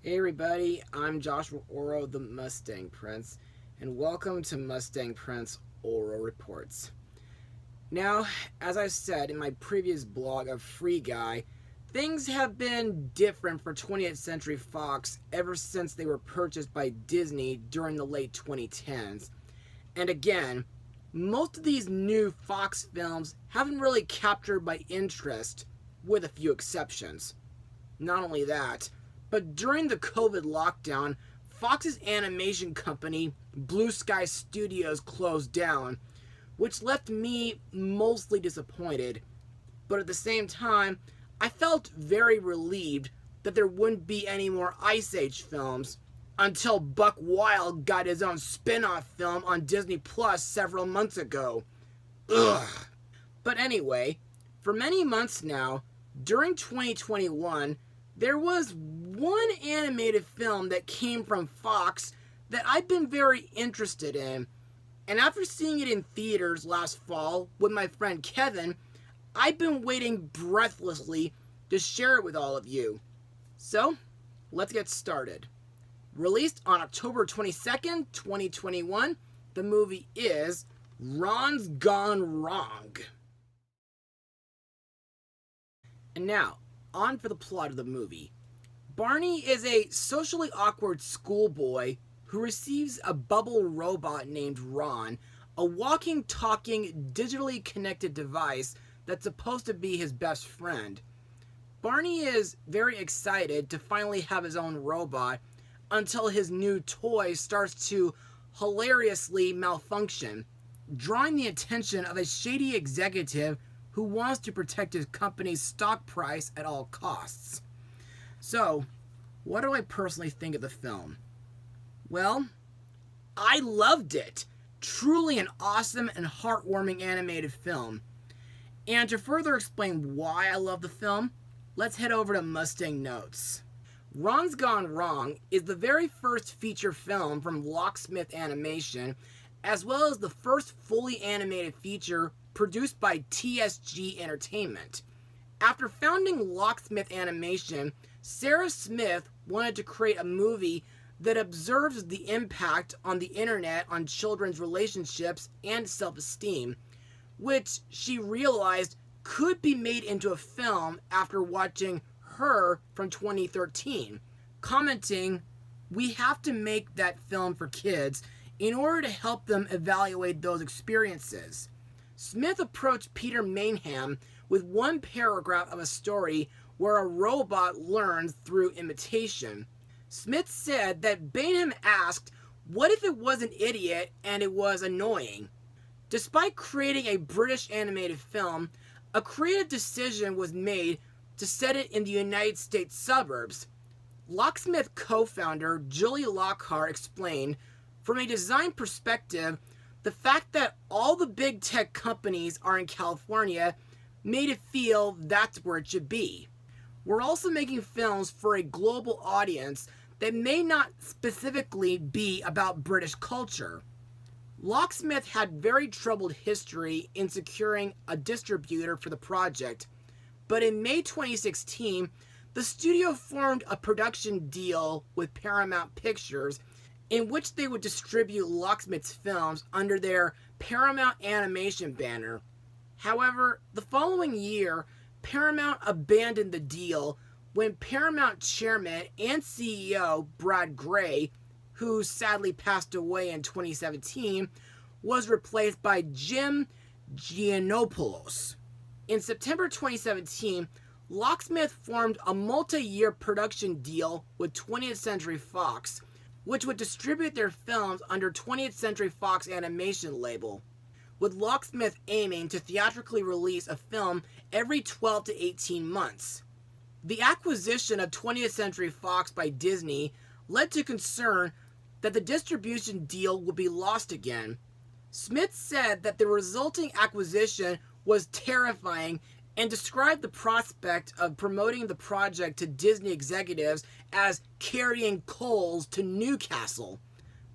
Hey everybody, I'm Joshua Orro, the Mustang Prince, and welcome to Mustang Prince Orro Reports. Now, as I said in my previous blog of Free Guy, things have been different for 20th Century Fox ever since they were purchased by Disney during the late 2010s. And again, most of these new Fox films haven't really captured my interest, with a few exceptions. Not only that, but during the COVID lockdown, Fox's animation company, Blue Sky Studios, closed down, which left me mostly disappointed. But at the same time, I felt very relieved that there wouldn't be any more Ice Age films until Buck Wild got his own spin-off film on Disney Plus several months ago. Ugh. But anyway, for many months now, during 2021, there was one animated film that came from Fox that I've been very interested in. And after seeing it in theaters last fall with my friend Kevin, I've been waiting breathlessly to share it with all of you. So, let's get started. Released on October 22nd, 2021, the movie is Ron's Gone Wrong. And now, on for the plot of the movie. Barney is a socially awkward schoolboy who receives a bubble robot named Ron, a walking, talking, digitally connected device that's supposed to be his best friend. Barney is very excited to finally have his own robot until his new toy starts to hilariously malfunction, drawing the attention of a shady executive who wants to protect his company's stock price at all costs. So, what do I personally think of the film? Well, I loved it. Truly an awesome and heartwarming animated film. And to further explain why I love the film, let's head over to Mustang Notes. Ron's Gone Wrong is the very first feature film from Locksmith Animation, as well as the first fully animated feature produced by TSG Entertainment. After founding Locksmith Animation, Sarah Smith wanted to create a movie that observes the impact on the internet on children's relationships and self-esteem, which she realized could be made into a film after watching Her from 2013, commenting, "We have to make that film for kids in order to help them evaluate those experiences." Smith approached Peter Maynham with one paragraph of a story where a robot learns through imitation. Smith said that Maynham asked, what if it was an idiot and it was annoying? Despite creating a British animated film, a creative decision was made to set it in the United States suburbs. Locksmith co-founder Julie Lockhart explained, from a design perspective, the fact that all the big tech companies are in California made it feel that's where it should be. We're also making films for a global audience that may not specifically be about British culture. Locksmith had very troubled history in securing a distributor for the project, but in May 2016, the studio formed a production deal with Paramount Pictures in which they would distribute Locksmith's films under their Paramount Animation banner. However, the following year, Paramount abandoned the deal when Paramount chairman and CEO Brad Grey, who sadly passed away in 2017, was replaced by Jim Giannopoulos. In September 2017, Locksmith formed a multi-year production deal with 20th Century Fox, which would distribute their films under 20th Century Fox Animation label, with Locksmith aiming to theatrically release a film every 12 to 18 months. The acquisition of 20th Century Fox by Disney led to concern that the distribution deal would be lost again. Smith said that the resulting acquisition was terrifying and described the prospect of promoting the project to Disney executives as carrying coals to Newcastle.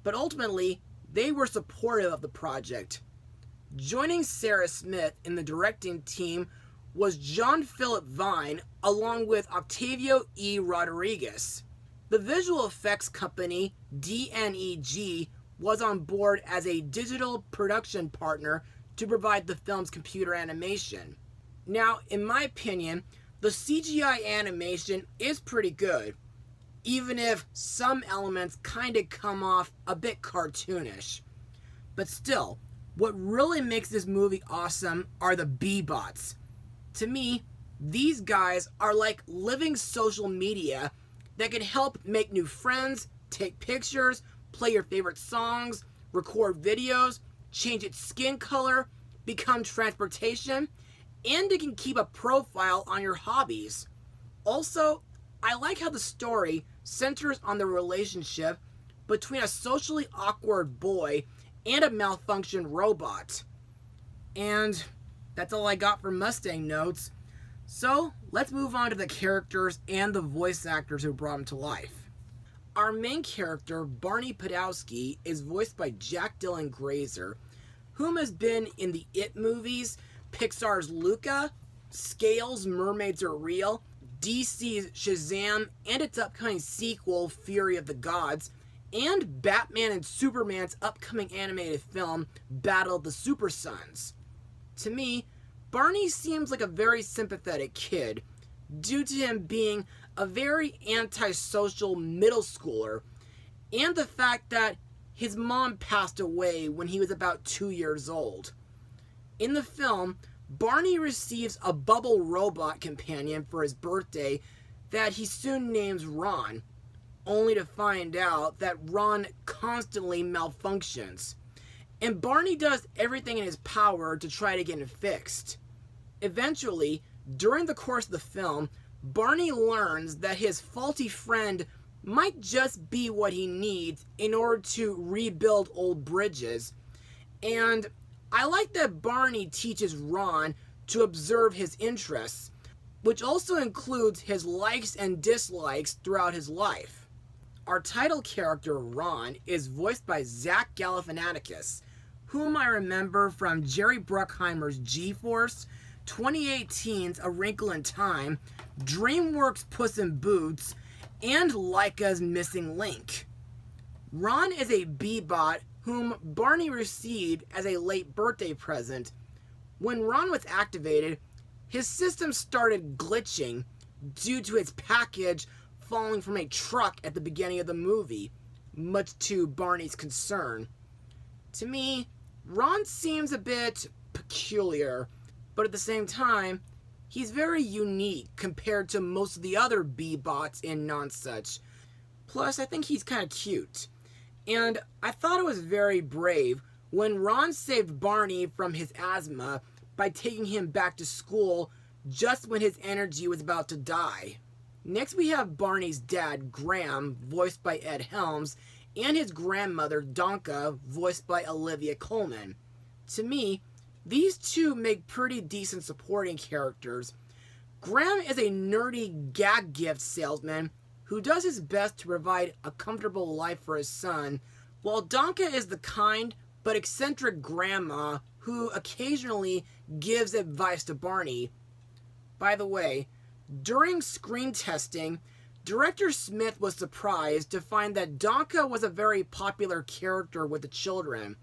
But ultimately, they were supportive of the project. Joining Sarah Smith in the directing team was John Philip Vine, along with Octavio E. Rodriguez. The visual effects company DNEG was on board as a digital production partner to provide the film's computer animation. Now, in my opinion, the CGI animation is pretty good, even if some elements kind of come off a bit cartoonish. But still, what really makes this movie awesome are the B-bots. To me, these guys are like living social media that can help make new friends, take pictures, play your favorite songs, record videos, change its skin color, become transportation, and it can keep a profile on your hobbies. Also, I like how the story centers on the relationship between a socially awkward boy and a malfunctioned robot. And that's all I got for Mustang notes. So, let's move on to the characters and the voice actors who brought them to life. Our main character, Barney Podowski, is voiced by Jack Dylan Grazer, whom has been in the It movies, Pixar's Luca, Scale's Mermaids Are Real, DC's Shazam, and its upcoming sequel, Fury of the Gods, and Batman and Superman's upcoming animated film, Battle of the Super Sons. To me, Barney seems like a very sympathetic kid, due to him being a very antisocial middle schooler, and the fact that his mom passed away when he was about 2 years old. In the film, Barney receives a bubble robot companion for his birthday that he soon names Ron, only to find out that Ron constantly malfunctions, and Barney does everything in his power to try to get it fixed. Eventually, during the course of the film, Barney learns that his faulty friend might just be what he needs in order to rebuild old bridges, and I like that Barney teaches Ron to observe his interests, which also includes his likes and dislikes throughout his life. Our title character, Ron, is voiced by Zach Galifianakis, whom I remember from Jerry Bruckheimer's G-Force, 2018's A Wrinkle in Time, DreamWorks' Puss in Boots, and Laika's Missing Link. Ron is a B-bot whom Barney received as a late birthday present. When Ron was activated, his system started glitching due to its package falling from a truck at the beginning of the movie, much to Barney's concern. To me, Ron seems a bit peculiar, but at the same time, he's very unique compared to most of the other B-bots in Nonsuch. Plus, I think he's kind of cute. And I thought it was very brave when Ron saved Barney from his asthma by taking him back to school just when his energy was about to die. Next we have Barney's dad, Graham, voiced by Ed Helms, and his grandmother, Donka, voiced by Olivia Colman. To me, these two make pretty decent supporting characters. Graham is a nerdy gag gift salesman who does his best to provide a comfortable life for his son, while Donka is the kind but eccentric grandma who occasionally gives advice to Barney. By the way, during screen testing, Director Smith was surprised to find that Donka was a very popular character with the children.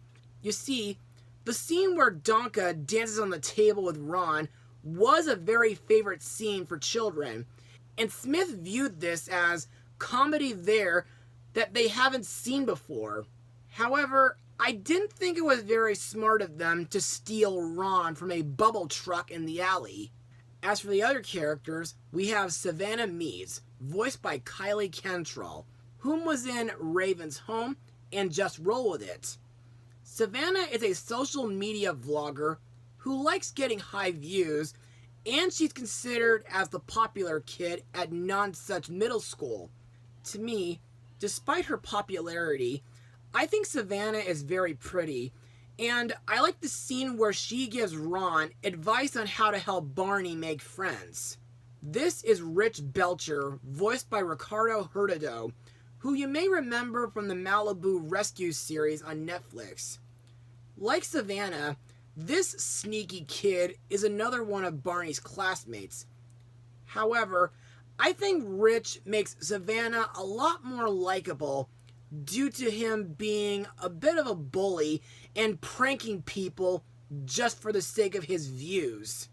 You see, the scene where Donka dances on the table with Ron was a very favorite scene for children, and Smith viewed this as comedy there that they haven't seen before. However, I didn't think it was very smart of them to steal Ron from a bubble truck in the alley. As for the other characters, we have Savannah Mees, voiced by Kylie Cantrell, whom was in Raven's Home and Just Roll With It. Savannah is a social media vlogger who likes getting high views, and she's considered as the popular kid at Nonsuch Middle School. To me, despite her popularity, I think Savannah is very pretty, and I like the scene where she gives Ron advice on how to help Barney make friends. This is Rich Belcher, voiced by Ricardo Hurtado, who you may remember from the Malibu Rescue series on Netflix. Like Savannah, this sneaky kid is another one of Barney's classmates. However, I think Rich makes Savannah a lot more likable due to him being a bit of a bully and pranking people just for the sake of his views.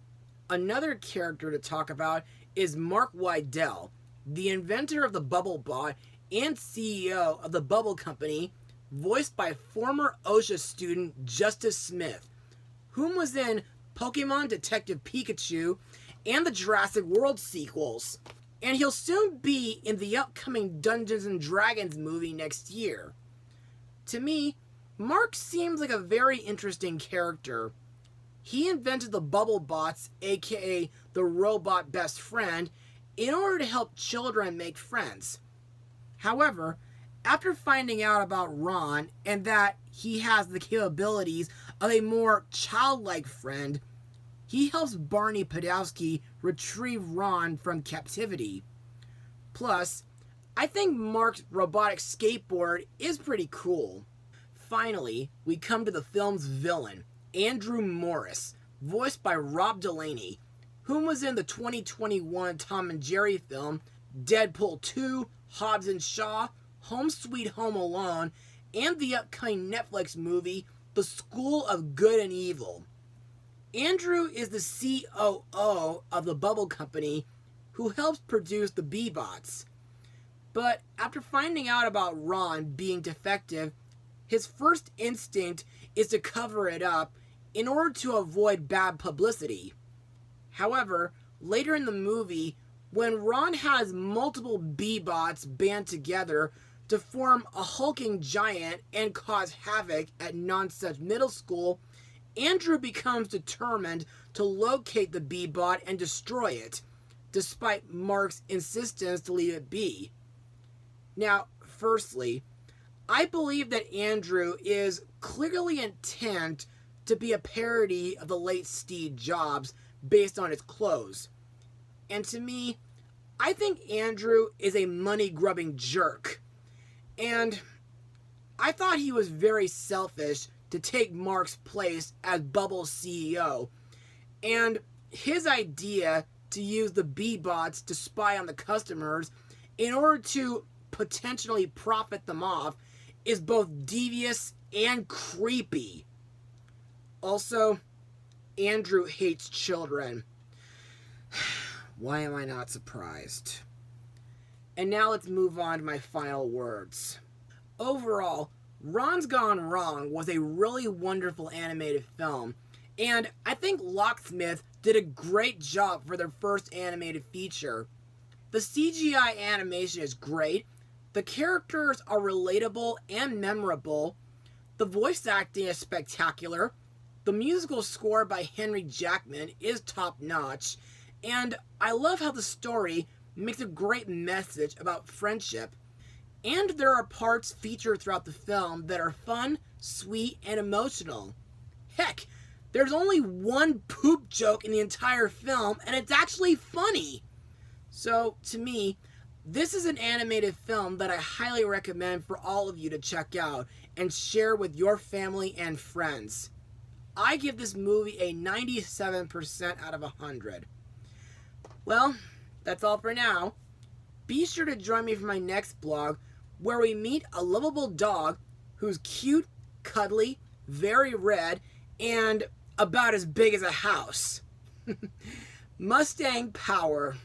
Another character to talk about is Mark Wydell, the inventor of the Bubble Bot and CEO of the Bubble Company, voiced by former OSHA student Justice Smith, whom was in Pokemon Detective Pikachu and the Jurassic World sequels. And he'll soon be in the upcoming Dungeons & Dragons movie next year. To me, Mark seems like a very interesting character. He invented the Bubble Bots, aka the robot best friend, in order to help children make friends. However, after finding out about Ron and that he has the capabilities of a more childlike friend, he helps Barney Podowski retrieve Ron from captivity. Plus, I think Mark's robotic skateboard is pretty cool. Finally, we come to the film's villain, Andrew Morris, voiced by Rob Delaney, whom was in the 2021 Tom and Jerry film, Deadpool 2, Hobbs and Shaw, Home Sweet Home Alone, and the upcoming Netflix movie, The School of Good and Evil. Andrew is the COO of the Bubble Company, who helps produce the B-Bots. But after finding out about Ron being defective, his first instinct is to cover it up in order to avoid bad publicity. However, later in the movie, when Ron has multiple B-Bots band together to form a hulking giant and cause havoc at Nonsuch Middle School, Andrew becomes determined to locate the B-Bot and destroy it, despite Mark's insistence to leave it be. Now, firstly, I believe that Andrew is clearly intent to be a parody of the late Steve Jobs based on his clothes. And to me, I think Andrew is a money-grubbing jerk. And I thought he was very selfish to take Mark's place as Bubble's CEO. And his idea to use the B-Bots to spy on the customers in order to potentially profit them off is both devious and creepy. Also, Andrew hates children. Why am I not surprised? And now let's move on to my final words. Overall, Ron's Gone Wrong was a really wonderful animated film, and I think Locksmith did a great job for their first animated feature. The CGI animation is great, the characters are relatable and memorable, the voice acting is spectacular, the musical score by Henry Jackman is top-notch, and I love how the story makes a great message about friendship. And there are parts featured throughout the film that are fun, sweet, and emotional. Heck, there's only one poop joke in the entire film, and it's actually funny. So, to me, this is an animated film that I highly recommend for all of you to check out and share with your family and friends. I give this movie a 97% out of 100. Well, that's all for now. Be sure to join me for my next blog, where we meet a lovable dog who's cute, cuddly, very red, and about as big as a house. Mustang power.